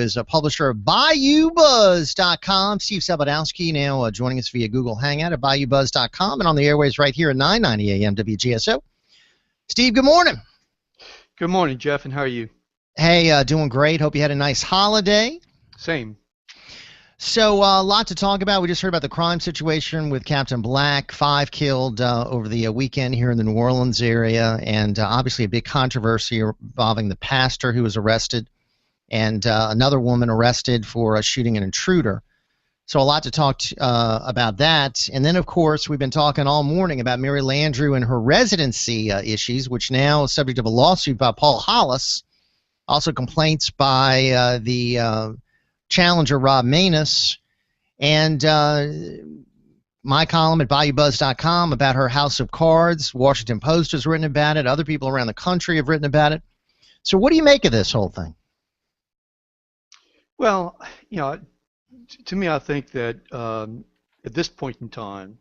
is a publisher of Bayoubuzz.com. Steve Sabludowsky now joining us via Google Hangout at Bayoubuzz.com and on the airways right here at 990 AM WGSO. Steve, good morning. Good morning, Jeff, and how are you? Hey, doing great. Hope you had a nice holiday. Same. So a lot to talk about. We just heard about the crime situation with Captain Black, 5 killed over the weekend here in the New Orleans area, and obviously a big controversy involving the pastor who was arrested and another woman arrested for shooting an intruder. So a lot to talk about that. And then, of course, we've been talking all morning about Mary Landrieu and her residency issues, which now is subject of a lawsuit by Paul Hollis, also complaints by the challenger Rob Manus, and my column at Bayoubuzz.com about her house of cards. Washington Post has written about it. Other people around the country have written about it. So what do you make of this whole thing? Well, to me, I think that at this point in time,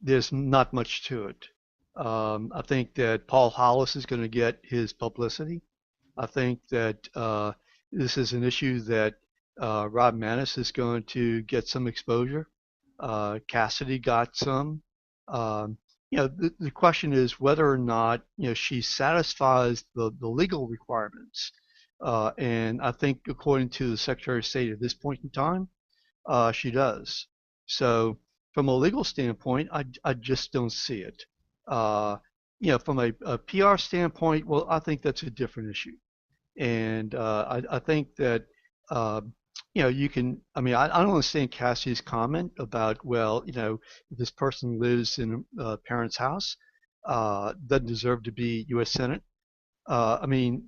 there's not much to it. I think that Paul Hollis is going to get his publicity. I think that this is an issue that Rob Manus is going to get some exposure. Cassidy got some. The question is whether or not she satisfies the legal requirements. And I think, according to the Secretary of State at this point in time, she does. So, from a legal standpoint, I just don't see it. From a PR standpoint, well, I think that's a different issue. And I think that you can. I mean, I don't understand Cassie's comment about, well, if this person lives in a parent's house, doesn't deserve to be U.S. Senate. I mean,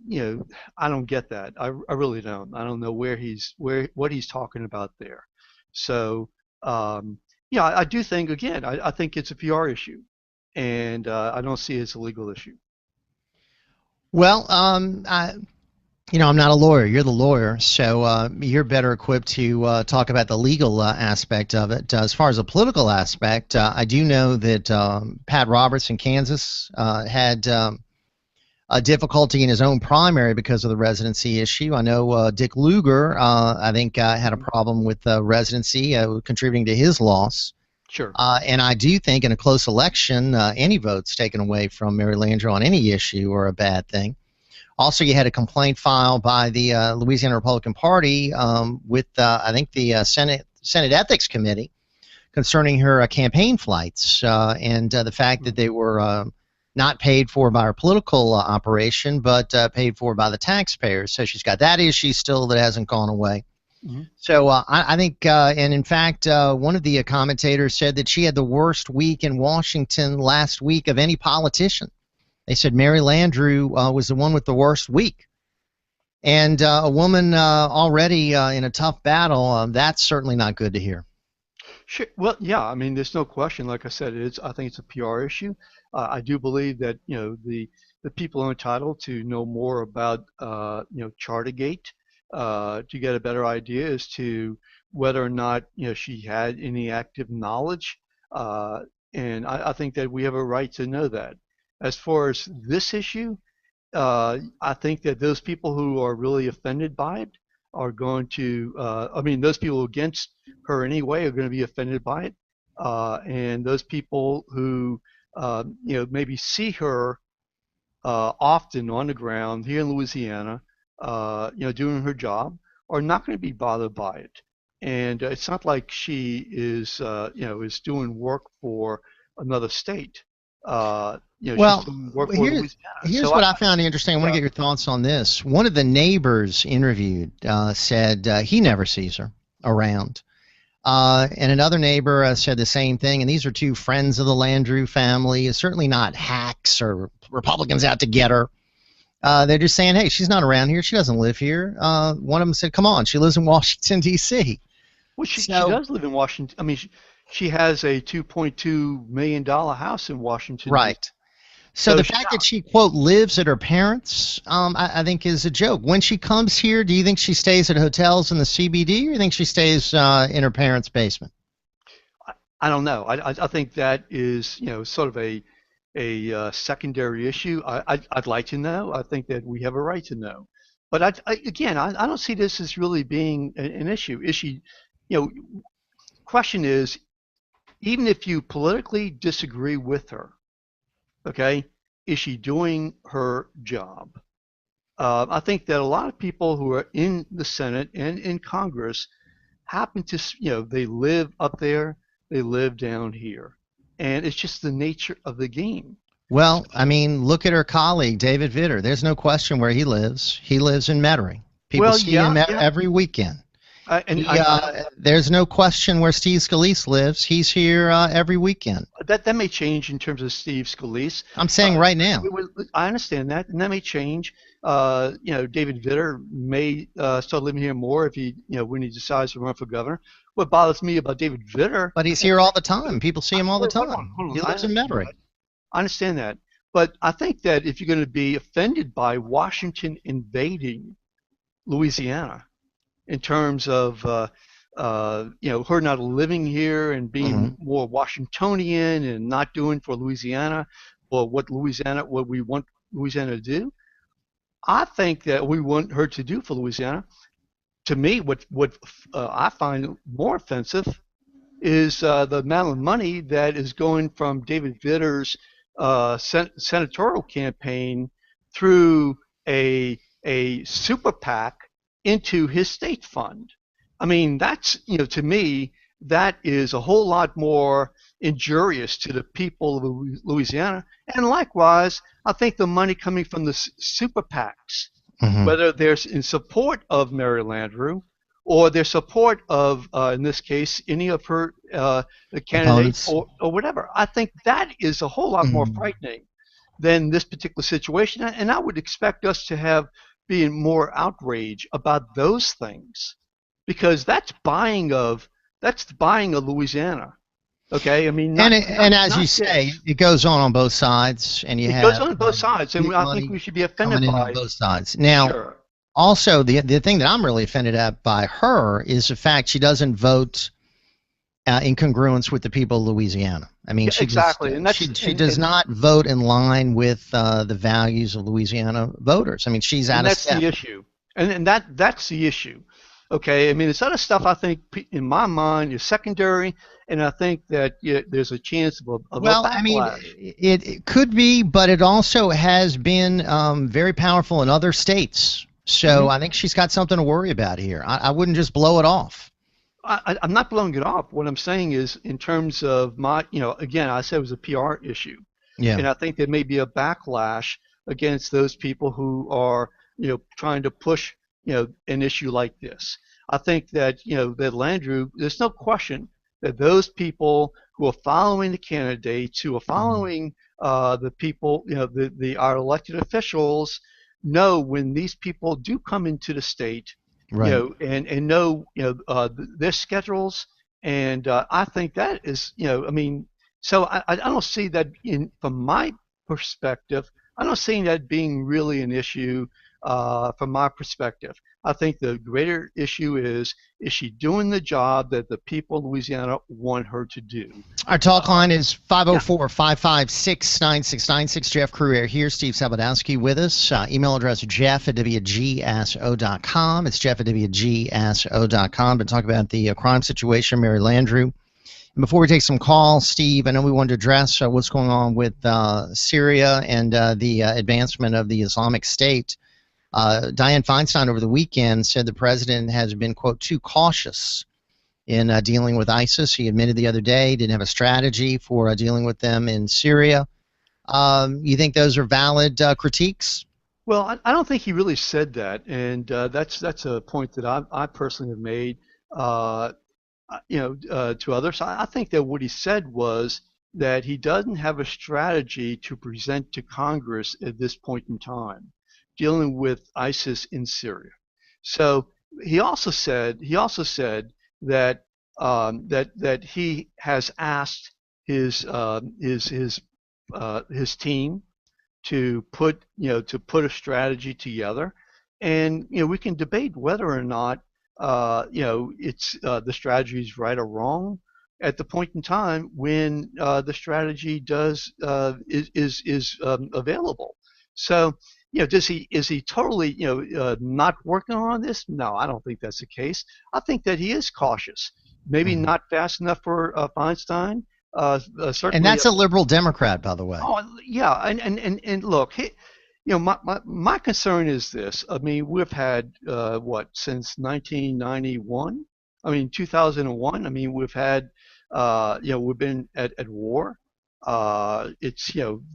I don't get that. I really don't. I don't know what he's talking about there. So, I do think, again, I think it's a PR issue, and I don't see it as a legal issue. Well, I'm not a lawyer. You're the lawyer, so you're better equipped to talk about the legal aspect of it. As far as the political aspect, I do know that Pat Roberts in Kansas had a difficulty in his own primary because of the residency issue. I know Dick Lugar, I think, had a problem with residency, contributing to his loss. Sure. And I do think in a close election, any votes taken away from Mary Landrieu on any issue are a bad thing. Also, you had a complaint filed by the Louisiana Republican Party with, I think, the Senate Ethics Committee concerning her campaign flights and the fact that they were not paid for by her political operation, but paid for by the taxpayers. So she's got that issue still that hasn't gone away. Mm-hmm. So I think, and in fact, one of the commentators said that she had the worst week in Washington last week of any politician. They said Mary Landrieu was the one with the worst week. And a woman already in a tough battle, that's certainly not good to hear. Sure. Well, yeah, I mean, there's no question. Like I said, I think it's a PR issue. I do believe that, the people are entitled to know more about, Chartergate to get a better idea as to whether or not, she had any active knowledge. And I think that we have a right to know that. As far as this issue, I think that those people who are really offended by it are going to, those people against her anyway are going to be offended by it. And those people who, maybe see her often on the ground here in Louisiana, doing her job, are not going to be bothered by it. And it's not like she is, is doing work for another state. Well, here's what I found interesting. I want to get your thoughts on this. One of the neighbors interviewed said he never sees her around. And another neighbor said the same thing. And these are two friends of the Landrieu family, certainly not hacks or Republicans out to get her. They're just saying, hey, she's not around here. She doesn't live here. One of them said, come on, she lives in Washington, D.C. Well, she does live in Washington. I mean, she has a $2.2 million house in Washington. Right. So the fact that she, quote, lives at her parents', I think is a joke. When she comes here, do you think she stays at hotels in the CBD, or do you think she stays in her parents' basement? I don't know. I think that is, sort of a secondary issue. I'd like to know. I think that we have a right to know. But again, I don't see this as really being an issue. Is she, question is, even if you politically disagree with her, okay, is she doing her job? I think that a lot of people who are in the Senate and in Congress happen to, they live up there, they live down here. And it's just the nature of the game. Well, I mean, look at her colleague, David Vitter. There's no question where he lives. He lives in Metairie. People see him every weekend. There's no question where Steve Scalise lives. He's here every weekend. That may change in terms of Steve Scalise. I'm saying right now. I understand that, and that may change. David Vitter may start living here more if he, when he decides to run for governor. What bothers me about David Vitter? But he's here all the time. People see him all the time. Hold on. He lives in Metairie. I understand that, but I think that if you're going to be offended by Washington invading Louisiana, in terms of her not living here and being more Washingtonian and not doing for Louisiana or what we want Louisiana to do, I think that we want her to do for Louisiana. To me, what I find more offensive is the amount of money that is going from David Vitter's senatorial campaign through a super PAC into his state fund. I mean, that's, to me, that is a whole lot more injurious to the people of Louisiana. And likewise, I think the money coming from the super PACs, whether they're in support of Mary Landrieu or their support of, in this case, any of her candidates or whatever, I think that is a whole lot more frightening than this particular situation. And I would expect us to have being more outrage about those things, because that's buying of Louisiana. Okay, I mean, as you say, it goes on both sides, and it goes on both sides, and I think we should be offended by on both sides. Now, also the thing that I'm really offended at by her is the fact she doesn't vote in congruence with the people of Louisiana. I mean, she does not vote in line with the values of Louisiana voters. I mean, she's out of step. That's the issue, and that's the issue. Okay, I mean, this other stuff I think, in my mind, is secondary, and I think that there's a chance of a backlash. I mean, it could be, but it also has been very powerful in other states. So I think she's got something to worry about here. I wouldn't just blow it off. I'm not blowing it off. What I'm saying is, in terms of my, again, I said it was a PR issue. Yeah. And I think there may be a backlash against those people who are, trying to push, an issue like this. I think that, that Landrieu, there's no question that those people who are following the candidates, who are following the people, our elected officials, know when these people do come into the state, right, and know, their schedules, and I think that is, I mean, so I don't see that from my perspective, I don't see that being really an issue from my perspective. I think the greater issue is she doing the job that the people of Louisiana want her to do? Our talk line is 504-556-9696. Jeff Crouere here, Steve Sabludowsky with us. Email address jeff@wgso.com. It's jeff@wgso.com to talk about the crime situation, Mary Landrieu. And before we take some calls, Steve, I know we wanted to address what's going on with Syria and the advancement of the Islamic State. Dianne Feinstein over the weekend said the president has been, quote, too cautious in dealing with ISIS. He admitted the other day he didn't have a strategy for dealing with them in Syria. You think those are valid critiques? Well, I don't think he really said that, and that's a point that I personally have made, to others. I think that what he said was that he doesn't have a strategy to present to Congress at this point in time, dealing with ISIS in Syria. So he also said that that he has asked his team to put a strategy together, and we can debate whether or not it's the strategy is right or wrong at the point in time when the strategy is available. So is he totally not working on this? No, I don't think that's the case. I think that he is cautious. Maybe Mhm. not fast enough for Feinstein. And Certainly. that's a liberal Democrat, by the way. Oh, yeah, and look, my concern is this. I mean, we've had what since 1991? I mean, 2001. I mean, we've had we've been at war. It's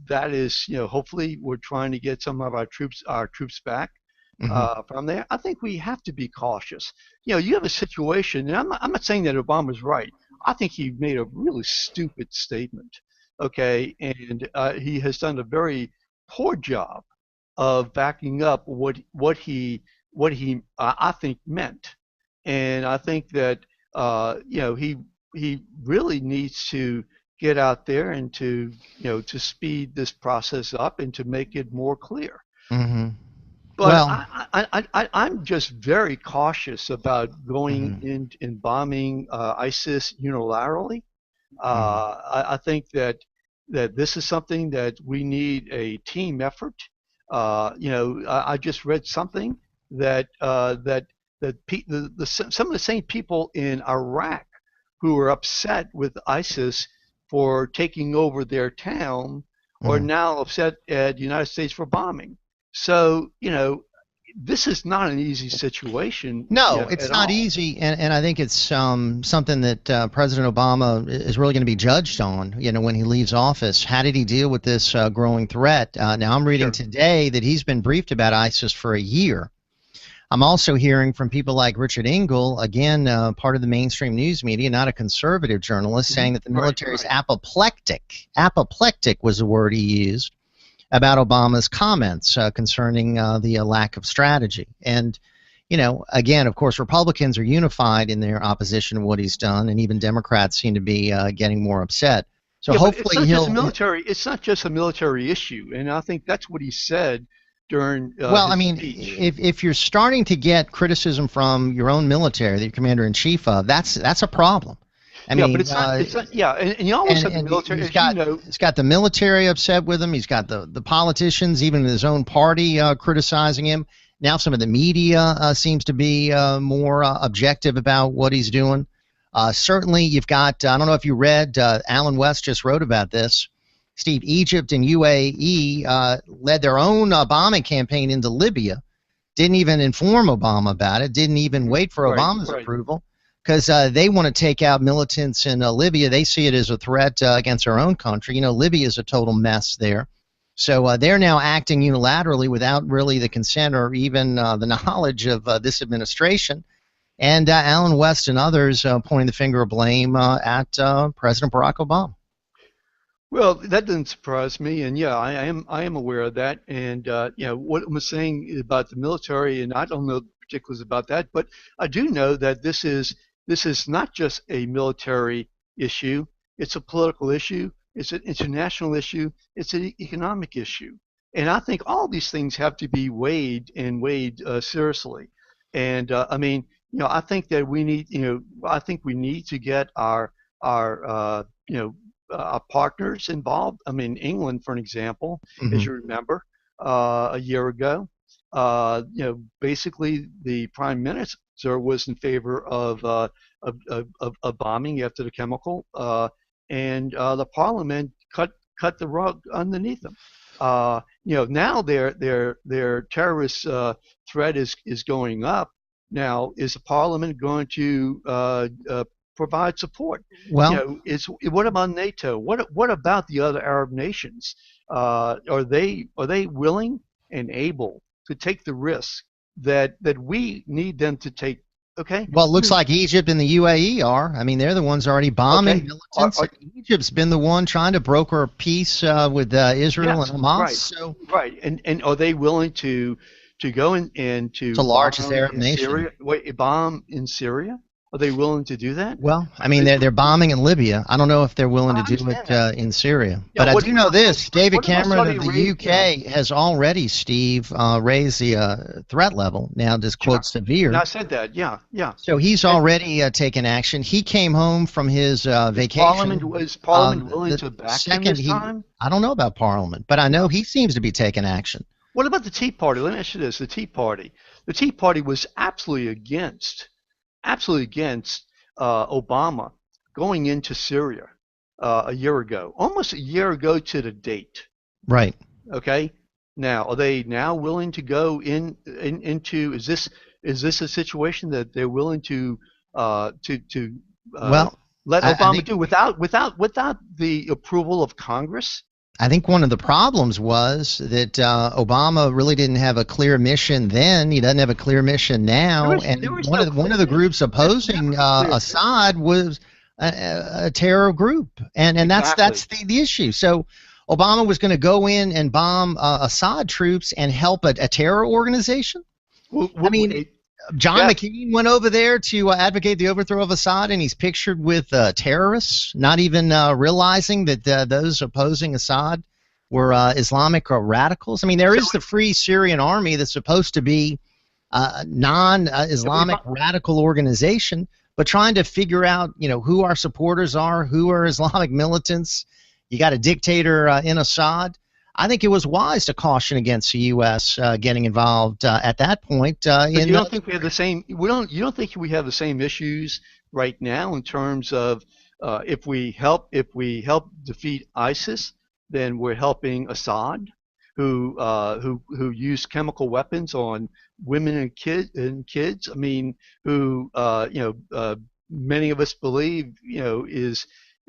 that is hopefully we're trying to get some of our troops back Hmm. from there. I think we have to be cautious. You have a situation, and I'm not saying that Obama's right. I think he made a really stupid statement. Okay, and he has done a very poor job of backing up what he I think meant, and I think that he really needs to get out there and to speed this process up and to make it more clear. Hmm. But Well, I'm just very cautious about going hmm in and bombing ISIS unilaterally. hmm I think that this is something that we need a team effort. I just read something that some of the same people in Iraq who were upset with ISIS for taking over their town are hmm now upset at the United States for bombing. So, this is not an easy situation, no, it's at not all. easy, and I think it's something that President Obama is really going to be judged on. When he leaves office, how did he deal with this growing threat? Now, I'm reading Sure. today that he's been briefed about ISIS for a year. I'm also hearing from people like Richard Engel, again, part of the mainstream news media, not a conservative journalist, saying that the Right, military is right. apoplectic. Apoplectic was the word he used about Obama's comments concerning the lack of strategy. And, again, of course, Republicans are unified in their opposition to what he's done, and even Democrats seem to be getting more upset. So Yeah, but it's hopefully not just a he'll. military. It's not just a military issue, and I think that's what he said during Well, I his mean, speech. if you're starting to get criticism from your own military that you're commander in chief of, that's a problem. I Yeah, but mean, it's not. Yeah, and you always and have the and military, he's as you got know. he's got the military upset with him. He's got the politicians, even in his own party, criticizing him. Now some of the media seems to be more objective about what he's doing. Certainly, you've got. I don't know if you read. Alan West just wrote about this. Steve, Egypt and UAE led their own bombing campaign into Libya. Didn't even inform Obama about it. Didn't even wait for Right, Obama's right. approval because they want to take out militants in Libya. They see it as a threat against their own country. Libya is a total mess there. So they're now acting unilaterally without really the consent or even the knowledge of this administration. And Alan West and others pointing the finger of blame at President Barack Obama. Well, that doesn't surprise me, and yeah, I am aware of that. And what I'm saying about the military, and I don't know the particulars about that, but I do know that this is not just a military issue. It's a political issue. It's an international issue. It's an economic issue. And I think all these things have to be weighed seriously. And I mean, I think that I think we need to get our partners involved. I mean, England, for an example, as Hmm. you remember, a year ago, basically the prime minister was in favor of bombing after the chemical, and the parliament cut the rug underneath them. Now their terrorist threat is going up. Now, is the parliament going to provide support? Well, Is what about NATO? What about the other Arab nations? Are they willing and able to take the risk that we need them to take? Okay, Well, it looks like Egypt and the UAE are. I mean, they're the ones already bombing okay, militants. Egypt's been the one trying to broker a peace with Israel and yes, Hamas. right, So right, and are they willing to go in and it's to the largest bomb Arab in nation. Syria? Wait, bomb in Syria? Are they willing to do that? Well, I mean, Uh, they're bombing in Libya. I don't know if they're willing I to do it understand that. in Syria. Yeah, But I what do know about this: David what about Cameron Saudi of the Arabia? UK has already, Steve, raised the threat level. Now, just quote Sure. And severe. I said that. Yeah, yeah. So he's And already taken action. He came home from his vacation. is Parliament willing The to back him second this he, time? I don't know about Parliament, but I know he seems to be taking action. What about the Tea Party? Let me ask you this: the Tea Party. The Tea Party was absolutely against Obama going into Syria a year ago, almost a year ago to the date. Right. Okay. Now, are they now willing to go into? Is this a situation that they're willing to Well, let I Obama think, do without the approval of Congress? I think one of the problems was that Obama really didn't have a clear mission then. He doesn't have a clear mission now. And one of the groups opposing Assad was a terror group, and that's the issue. So Obama was going to go in and bomb Assad troops and help a terror organization. I mean, John McCain went over there to advocate the overthrow of Assad, and he's pictured with terrorists, not even realizing that those opposing Assad were Islamic radicals. I mean, there is the Free Syrian Army that's supposed to be a non-Islamic radical organization, but trying to figure out, who our supporters are, who are Islamic militants. You got a dictator in Assad. I think it was wise to caution against the U.S. Getting involved at that point. You don't think we have the same? You don't think we have the same issues right now in terms of if we help defeat ISIS, then we're helping Assad, who used chemical weapons on women and kids. I mean, who many of us believe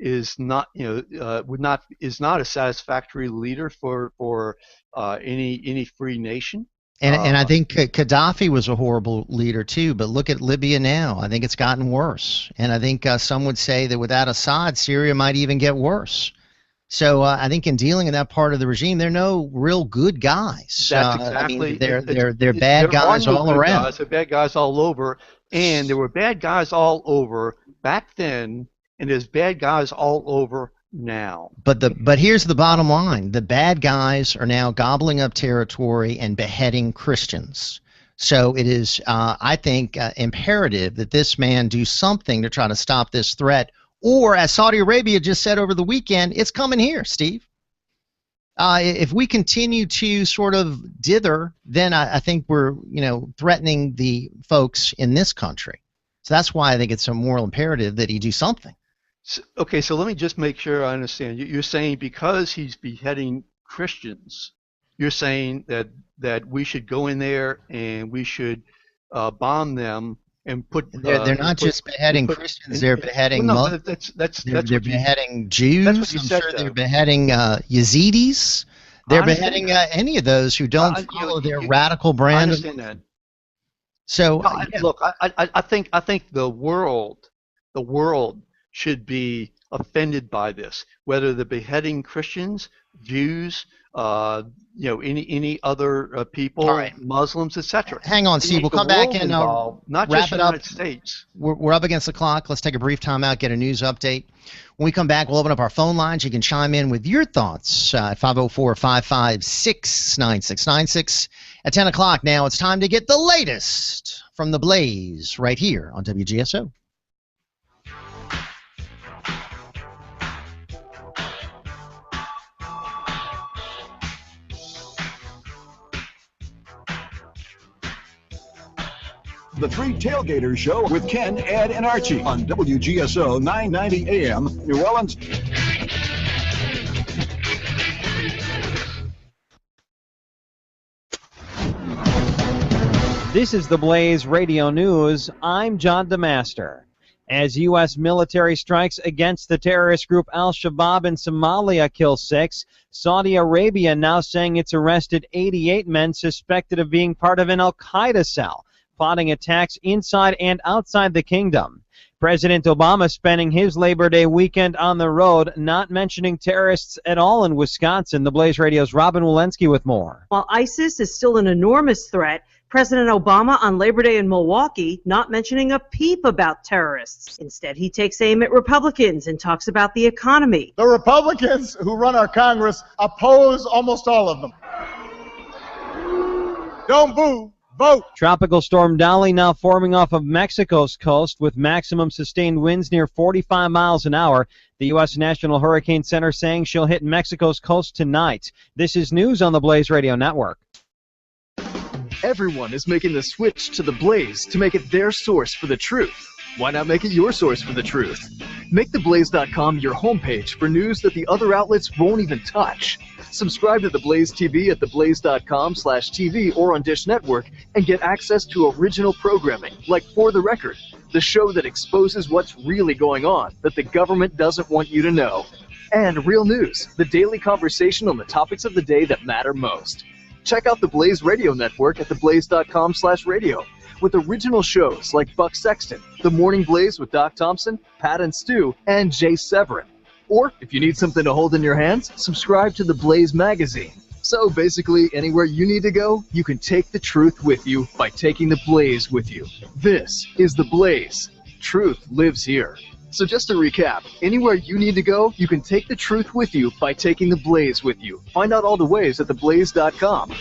is not a satisfactory leader for any free nation. And I think Gaddafi was a horrible leader too, but look at Libya now. I think it's gotten worse, and I think some would say that without Assad, Syria might even get worse. So I think in dealing in that part of the regime, there are no real good guys. That's exactly. They're bad guys all around. They're bad guys all over, and there were bad guys all over back then. And there's bad guys all over now. But here's the bottom line. The bad guys are now gobbling up territory and beheading Christians. So it is, I think, imperative that this man do something to try to stop this threat. Or, as Saudi Arabia just said over the weekend, it's coming here, Steve. If we continue to sort of dither, then I think we're, threatening the folks in this country. So that's why I think it's a moral imperative that he do something. Okay, so let me just make sure I understand. You're saying because he's beheading Christians, you're saying that we should go in there and we should bomb them and put. They're not just beheading Christians; they're beheading Muslims. They're beheading Jews. That's what you I'm said, sure though. they're beheading Yazidis. They're beheading any of those who don't follow their radical brand. I understand that. So look, I think the world should be offended by this, whether they're beheading Christians, Jews, any other people, Muslims, etc. Hang on, Steve. We'll come back and not wrap just it the up. United States. We're up against the clock. Let's take a brief time out, get a news update. When we come back, we'll open up our phone lines. You can chime in with your thoughts at 504-556-9696. At 10 o'clock now, it's time to get the latest from the Blaze right here on WGSO. The Three Tailgaters Show with Ken, Ed, and Archie on WGSO 990 AM, New Orleans. This is the Blaze Radio News. I'm John DeMaster. As U.S. military strikes against the terrorist group Al-Shabaab in Somalia kill 6, Saudi Arabia now saying it's arrested 88 men suspected of being part of an Al-Qaeda cell, plotting attacks inside and outside the kingdom. President Obama spending his Labor Day weekend on the road, not mentioning terrorists at all in Wisconsin. The Blaze Radio's Robin Walensky with more. While ISIS is still an enormous threat, President Obama on Labor Day in Milwaukee not mentioning a peep about terrorists. Instead, he takes aim at Republicans and talks about the economy. The Republicans who run our Congress oppose almost all of them. Don't boo. Vote. Tropical storm Dolly now forming off of Mexico's coast with maximum sustained winds near 45 miles an hour. The U.S. National Hurricane Center saying she'll hit Mexico's coast tonight. This is news on the Blaze Radio Network. Everyone is making the switch to the Blaze to make it their source for the truth. Why not make it your source for the truth? Make theblaze.com your homepage for news that the other outlets won't even touch. Subscribe to The Blaze TV at theblaze.com/TV or on Dish Network and get access to original programming like For the Record, the show that exposes what's really going on that the government doesn't want you to know. And Real News, the daily conversation on the topics of the day that matter most. Check out the Blaze Radio Network at theblaze.com/radio with original shows like Buck Sexton, The Morning Blaze with Doc Thompson, Pat and Stu, and Jay Severin. Or, if you need something to hold in your hands, subscribe to the Blaze magazine. So basically, anywhere you need to go, you can take the truth with you by taking the Blaze with you. This is the Blaze. Truth lives here. So just to recap, anywhere you need to go, you can take the truth with you by taking the Blaze with you. Find out all the ways at theblaze.com.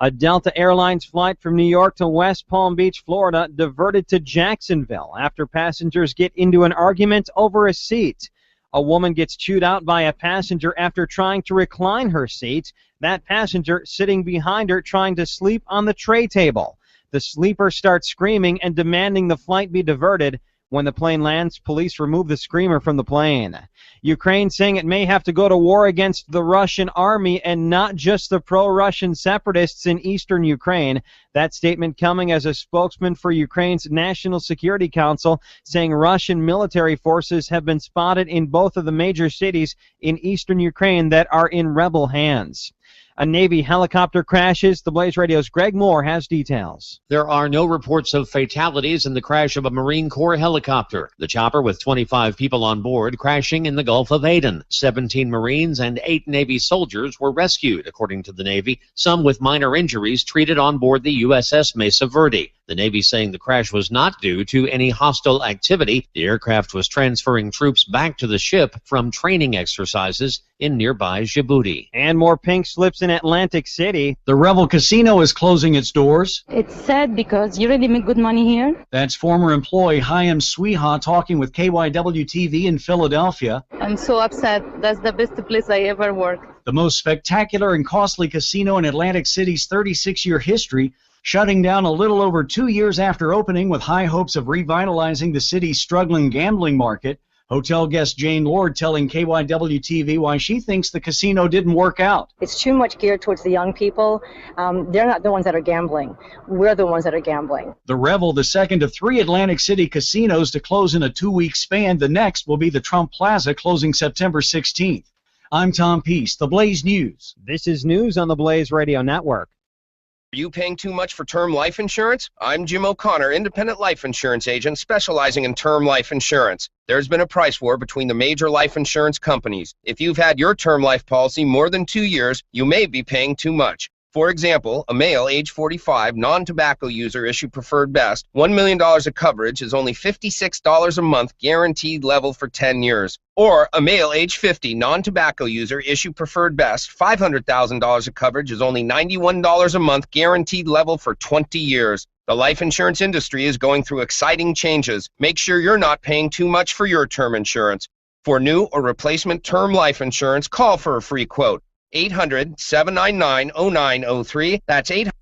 A Delta Airlines flight from New York to West Palm Beach, Florida, diverted to Jacksonville after passengers get into an argument over a seat. A woman gets chewed out by a passenger after trying to recline her seat. That passenger sitting behind her trying to sleep on the tray table. The sleeper starts screaming and demanding the flight be diverted. When the plane lands, police remove the screamer from the plane. Ukraine saying it may have to go to war against the Russian army and not just the pro-Russian separatists in eastern Ukraine. That statement coming as a spokesman for Ukraine's National Security Council saying Russian military forces have been spotted in both of the major cities in eastern Ukraine that are in rebel hands. A Navy helicopter crashes. The Blaze Radio's Greg Moore has details. There are no reports of fatalities in the crash of a Marine Corps helicopter. The chopper with 25 people on board crashing in the Gulf of Aden. 17 Marines and 8 Navy soldiers were rescued, according to the Navy, some with minor injuries treated on board the USS Mesa Verde. The Navy saying the crash was not due to any hostile activity. The aircraft was transferring troops back to the ship from training exercises in nearby Djibouti. And more pink slips in Atlantic City. The Revel Casino is closing its doors. It's sad because you really make good money here. That's former employee Chaim Sweha talking with KYW-TV in Philadelphia. I'm so upset. That's the best place I ever worked. The most spectacular and costly casino in Atlantic City's 36-year history, shutting down a little over 2 years after opening with high hopes of revitalizing the city's struggling gambling market. Hotel guest Jane Lord telling KYW-TV why she thinks the casino didn't work out. It's too much geared towards the young people. They're not the ones that are gambling. We're the ones that are gambling. The Revel, the second of 3 Atlantic City casinos to close in a 2-week span. The next will be the Trump Plaza, closing September 16th. I'm Tom Peace, The Blaze News. This is news on the Blaze Radio Network. Are you paying too much for term life insurance? I'm Jim O'Connor, independent life insurance agent specializing in term life insurance. There's been a price war between the major life insurance companies. If you've had your term life policy more than 2 years, you may be paying too much. For example, a male age 45, non-tobacco user issued preferred best, $1 million of coverage is only $56 a month guaranteed level for 10 years. Or a male age 50, non-tobacco user issued preferred best, $500,000 of coverage is only $91 a month guaranteed level for 20 years. The life insurance industry is going through exciting changes. Make sure you're not paying too much for your term insurance. For new or replacement term life insurance, call for a free quote. 800-799-0903. That's 800.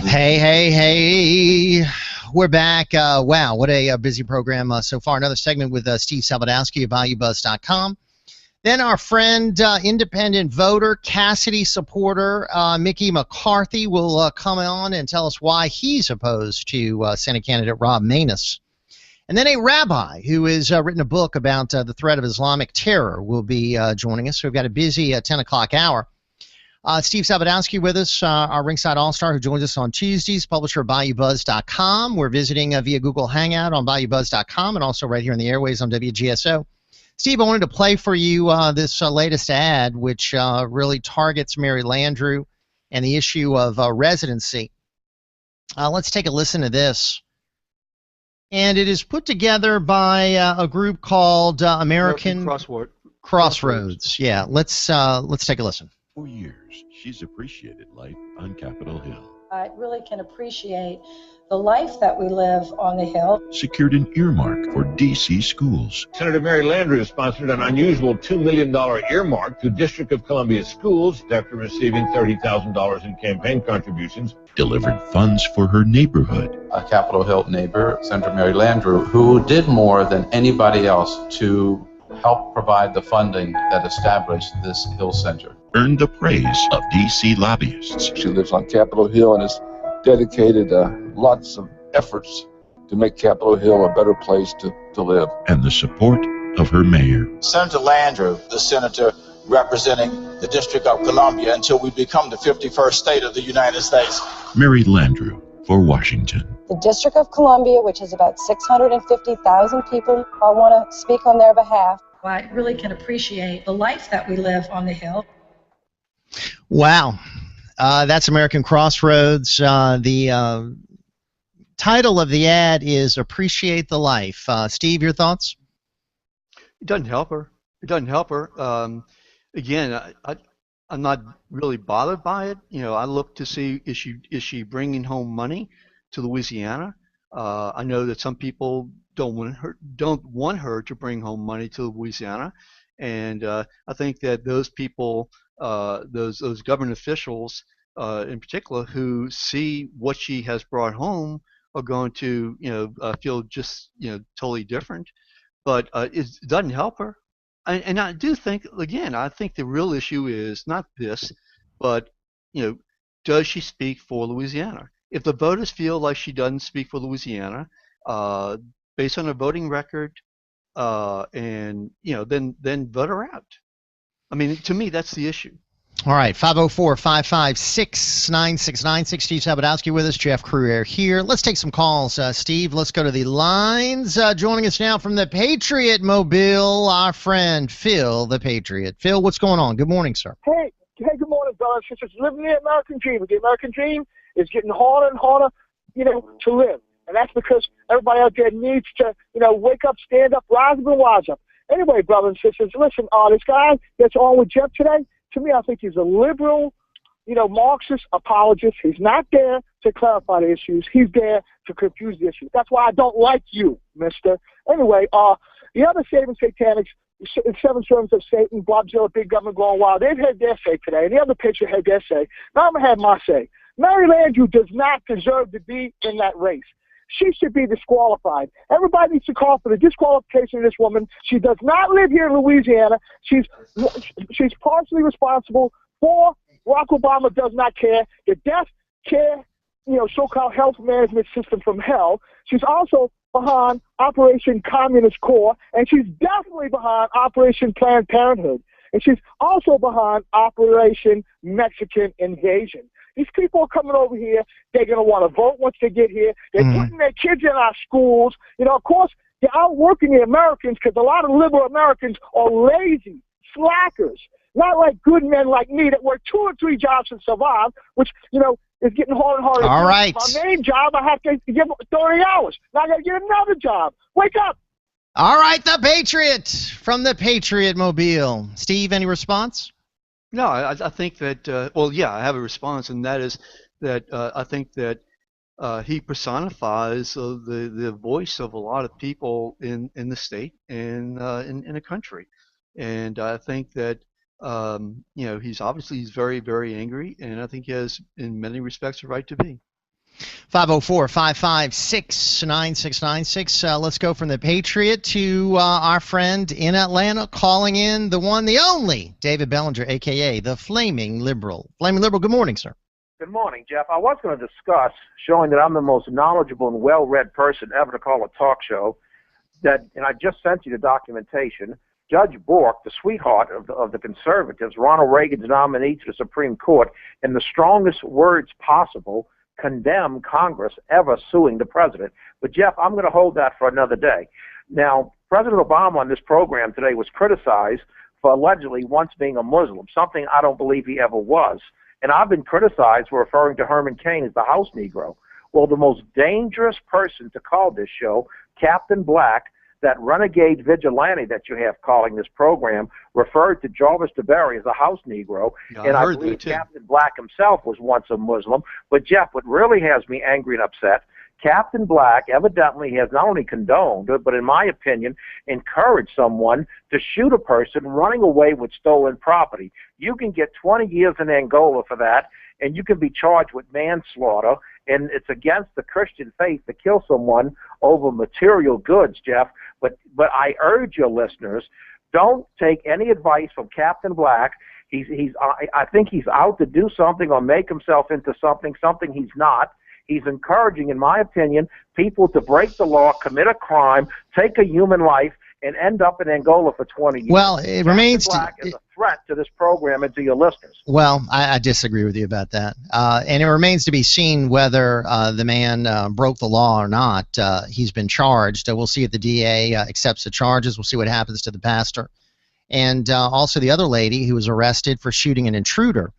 Hey. We're back. Wow, what a busy program so far. Another segment with Steve Sabludowsky of Bayoubuzz.com. Then our friend, independent voter, Cassidy supporter, Mickey McCarthy will come on and tell us why he's opposed to Senate candidate Rob Maness. And then a rabbi who has written a book about the threat of Islamic terror will be joining us. So we've got a busy 10 o'clock hour. Steve Sabludowsky with us, our Ringside All-Star who joins us on Tuesdays, publisher of Bayoubuzz.com. We're visiting via Google Hangout on Bayoubuzz.com and also right here in the airways on WGSO. Steve, I wanted to play for you this latest ad, which really targets Mary Landrieu and the issue of residency. Let's take a listen to this. And it is put together by a group called American Crossroads. Yeah, let's take a listen. For years, she's appreciated life on Capitol Hill. I really can appreciate the life that we live on the Hill. Secured an earmark for D.C. schools. Senator Mary Landrieu sponsored an unusual $2 million earmark to District of Columbia schools after receiving $30,000 in campaign contributions. Delivered funds for her neighborhood. A Capitol Hill neighbor, Senator Mary Landrieu, who did more than anybody else to help provide the funding that established this Hill Center. Earned the praise of D.C. lobbyists. She lives on Capitol Hill and has dedicated lots of efforts to make Capitol Hill a better place to live. And the support of her mayor. Senator Landrieu, the senator representing the District of Columbia until we become the 51st state of the United States. Mary Landrieu for Washington. The District of Columbia, which is about 650,000 people, I want to speak on their behalf. I really can appreciate the life that we live on the Hill. Wow. That's American Crossroads. The title of the ad is Appreciate the Life. Steve, your thoughts? It doesn't help her. Again, I'm not really bothered by it. You know, I look to see is she bringing home money to Louisiana? I know that some people don't want her to bring home money to Louisiana, and I think that those people, those government officials in particular, who see what she has brought home, are going to feel just totally different. But it doesn't help her. And I do think, again, I think the real issue is not this, but does she speak for Louisiana? If the voters feel like she doesn't speak for Louisiana, based on her voting record, and then vote her out. I mean, to me, that's the issue. All right, 504-556-9696. Steve Sabludowsky with us, Jeff Crouere here. Let's take some calls, Steve. Let's go to the lines. Joining us now from the Patriot Mobile, our friend Phil, the Patriot. Phil, what's going on? Good morning, sir. Hey, good morning, brothers and sisters. Living the American dream. The American dream is getting harder and harder, to live. And that's because everybody out there needs to, wake up, stand up, rise up, and wise up. Anyway, brothers and sisters, listen, this guy that's on with Jeff today, to me, I think he's a liberal, Marxist apologist. He's not there to clarify the issues. He's there to confuse the issues. That's why I don't like you, mister. Anyway, the other saving satanics, seven servants of Satan, Blobzilla, Big Government Going Wild, they've had their say today, and the other patriot had their say. Now I'm going to have my say. Mary Landrieu does not deserve to be in that race. She should be disqualified. Everybody needs to call for the disqualification of this woman. She does not live here in Louisiana. She's partially responsible for Barack Obama does not care. The death care, so-called health management system from hell. She's also behind Operation Communist Corps, and she's definitely behind Operation Planned Parenthood. And she's also behind Operation Mexican Invasion. These people are coming over here. They're going to want to vote once they get here. They're putting their kids in our schools. Of course, they're outworking the Americans because a lot of liberal Americans are lazy, slackers, not like good men like me that work 2 or 3 jobs and survive, which, is getting harder and harder. All right. My main job, I have to give 30 hours. Now I got to get another job. Wake up. All right, the Patriot from the Patriot Mobile. Steve, any response? No, I think that, I have a response, and that is that I think that he personifies the voice of a lot of people in the state and in the country. And I think that He's very, very angry, and I think he has, in many respects, a right to be. 504-556-9696. Let's go from the Patriot to our friend in Atlanta, calling in the one, the only, David Bellinger, a.k.a. the Flaming Liberal. Flaming Liberal, good morning, sir. Good morning, Jeff. I was going to discuss showing that I'm the most knowledgeable and well-read person ever to call a talk show, and I just sent you the documentation. Judge Bork, the sweetheart of the conservatives, Ronald Reagan's nominee to the Supreme Court, in the strongest words possible, condemned Congress ever suing the president. But, Jeff, I'm going to hold that for another day. Now, President Obama on this program today was criticized for allegedly once being a Muslim, something I don't believe he ever was. And I've been criticized for referring to Herman Cain as the house Negro. Well, the most dangerous person to call this show, Captain Black, that renegade vigilante that you have calling this program, referred to Jarvis DeBerry as a house Negro, and I believe Captain Black himself was once a Muslim. But, Jeff, what really has me angry and upset, Captain Black evidently has not only condoned, but in my opinion, encouraged someone to shoot a person running away with stolen property. You can get 20 years in Angola for that, and you can be charged with manslaughter, and it's against the Christian faith to kill someone over material goods, Jeff. But I urge your listeners, don't take any advice from Captain Black. I think he's out to do something or make himself into something he's not. He's encouraging, in my opinion, people to break the law, commit a crime, take a human life, and end up in Angola for 20 years. Well, it remains Black is a threat to this program and to your listeners. Well, I disagree with you about that. And it remains to be seen whether the man broke the law or not. He's been charged. We'll see if the DA accepts the charges. We'll see what happens to the pastor. And also the other lady who was arrested for shooting an intruder.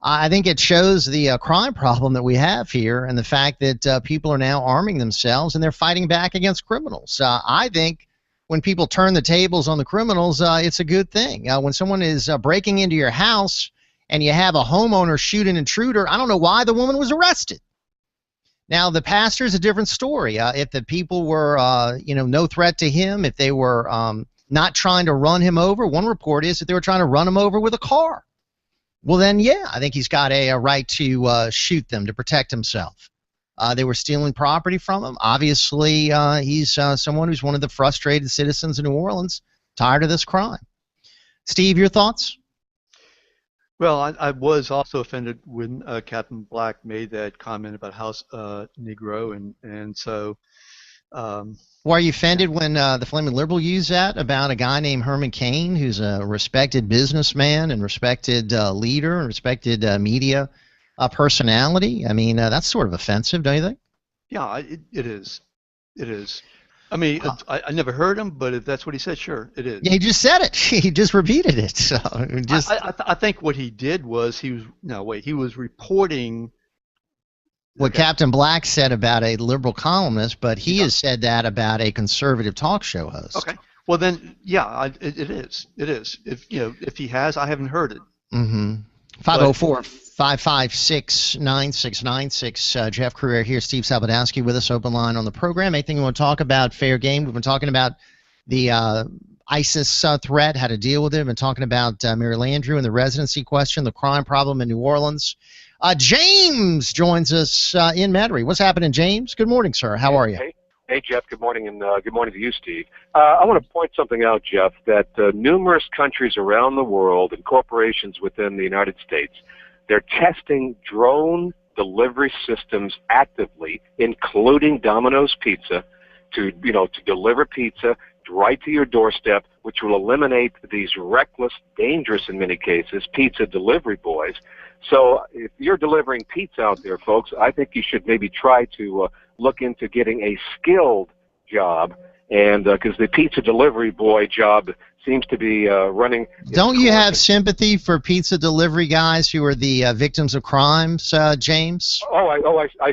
I think it shows the crime problem that we have here and the fact that people are now arming themselves and they're fighting back against criminals. I think when people turn the tables on the criminals, it's a good thing. When someone is breaking into your house and you have a homeowner shoot an intruder, I don't know why the woman was arrested. Now, the pastor is a different story. If the people were, no threat to him, if they were not trying to run him over, one report is that they were trying to run him over with a car. Well, then, yeah, I think he's got a right to shoot them to protect himself. They were stealing property from him. Obviously, he's someone who's one of the frustrated citizens of New Orleans, tired of this crime. Steve, your thoughts? Well, I was also offended when Captain Black made that comment about House Negro, and so. Were you offended when the Flaming Liberal used that about a guy named Herman Cain, who's a respected businessman and respected leader and respected media personality? I mean, that's sort of offensive, don't you think? Yeah, it is. It is. I mean, I never heard him, but if that's what he said, sure, it is. Yeah, he just said it. He just repeated it. So just. I think what he did was he was reporting what Captain Black said about a liberal columnist, but he has said that about a conservative talk show host. Okay. Well, then, yeah, it is. It is. If he has, I haven't heard it. Mm-hmm. 504-556-9696. Jeff Crouere here. Steve Sabludowsky with us. Open line on the program. Anything you want to talk about? Fair game. We've been talking about the ISIS threat, how to deal with it. We've been talking about Mary Landrieu and the residency question, the crime problem in New Orleans. James joins us in Metairie. What's happening, James? Good morning, sir. How are you? Hey, Jeff. Good morning, and good morning to you, Steve. I want to point something out, Jeff, that numerous countries around the world and corporations within the United States, they're testing drone delivery systems actively, including Domino's Pizza, to deliver pizza right to your doorstep, which will eliminate these reckless, dangerous in many cases, pizza delivery boys. So if you're delivering pizza out there, folks, I think you should maybe try to look into getting a skilled job, and because the pizza delivery boy job seems to be running. Don't you have sympathy for pizza delivery guys who are the victims of crimes, James? I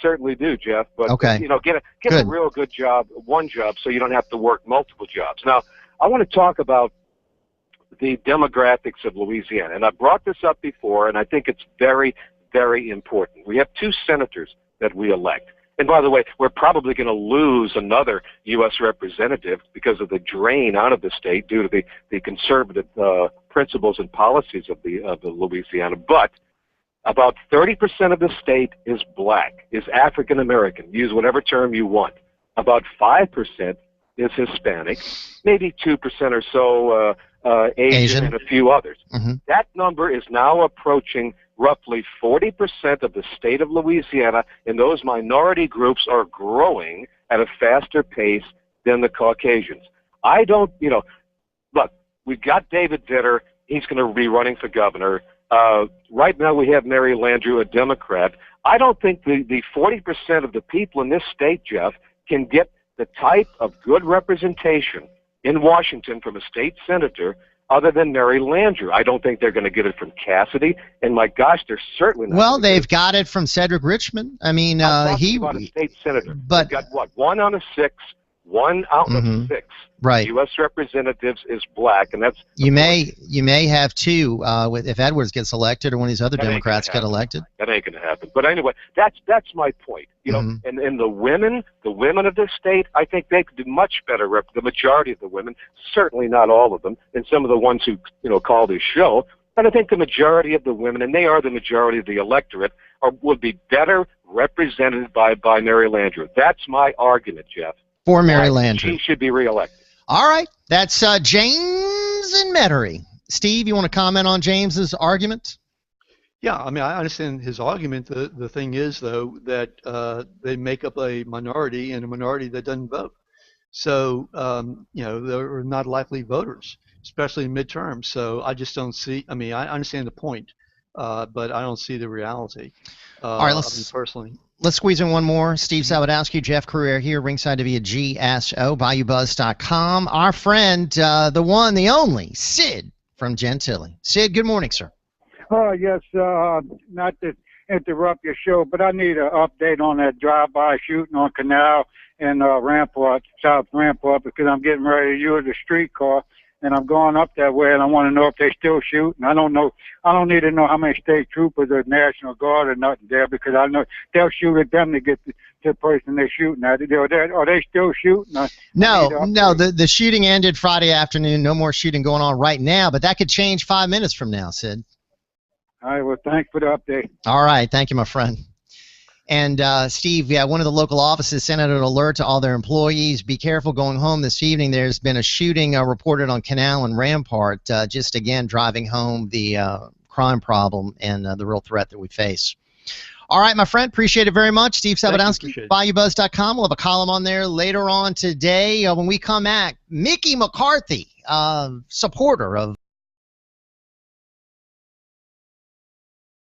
certainly do, Jeff. But okay. Get a real good job, one job, so you don't have to work multiple jobs. Now, I want to talk about the demographics of Louisiana, and I brought this up before, and I think it's very, very important. We have two senators that we elect, And by the way, we're probably going to lose another U.S. representative because of the drain out of the state due to the conservative principles and policies of the Louisiana. But about 30% of the state is black, is African American. Use whatever term you want. About 5% is Hispanic, maybe 2% or so Asian, and a few others. That number is now approaching roughly 40% of the state of Louisiana, and those minority groups are growing at a faster pace than the Caucasians. I don't, look, we've got David Vitter. He's going to be running for governor. Right now we have Mary Landrieu, a Democrat. I don't think the 40% of the people in this state, Jeff, can get the type of good representation in Washington from a state senator other than Mary Landrieu. I don't think they're going to get it from Cassidy, and my gosh, they're certainly not. Well, they've got it from Cedric Richmond. I mean, he about a state senator. But they've got what, 1 out of 6. 1 out of 6 right. U.S. representatives is black, and that's you may have 2 if Edwards gets elected or one of these other Democrats get elected. That ain't going to happen. But anyway, that's my point. And the women of this state, I think they could do much better. The majority of the women, certainly not all of them, and some of the ones who call this show. And I think the majority of the women, and they are the majority of the electorate, would be better represented by Mary Landrieu. That's my argument, Jeff. For Mary Landrieu. She should be reelected. All right. That's James in Metairie. Steve, you want to comment on James's argument? Yeah, I mean, I understand his argument. The thing is, though, that they make up a minority, and a minority that doesn't vote. So, they're not likely voters, especially in midterms. So I just don't see, I mean, I understand the point, but I don't see the reality. All right, personally. Let's squeeze in one more. Steve Sabludowsky, Jeff Crouere here, ringside WGSO, Bayoubuzz.com. Our friend, the one, the only, Sid from Gentilly. Sid, good morning, sir. Yes, not to interrupt your show, but I need an update on that drive-by shooting on Canal and Rampart, South Rampart, because I'm getting ready to use the streetcar, and I'm going up that way, and I want to know if they still shooting. I don't know. I don't need to know how many state troopers or National Guard or nothing there, because I know they'll shoot at them to get the person they're shooting at. Are they still shooting? No. The shooting ended Friday afternoon. No more shooting going on right now, but that could change 5 minutes from now, Sid. All right. Well, thanks for the update. All right. Thank you, my friend. And, Steve, one of the local offices sent out an alert to all their employees. Be careful going home this evening. There's been a shooting reported on Canal and Rampart, just, again, driving home the crime problem and the real threat that we face. All right, my friend. Appreciate it very much. Steve Sabludowsky, Bayoubuzz.com. We'll have a column on there later on today. When we come back, Mickey McCarthy, supporter of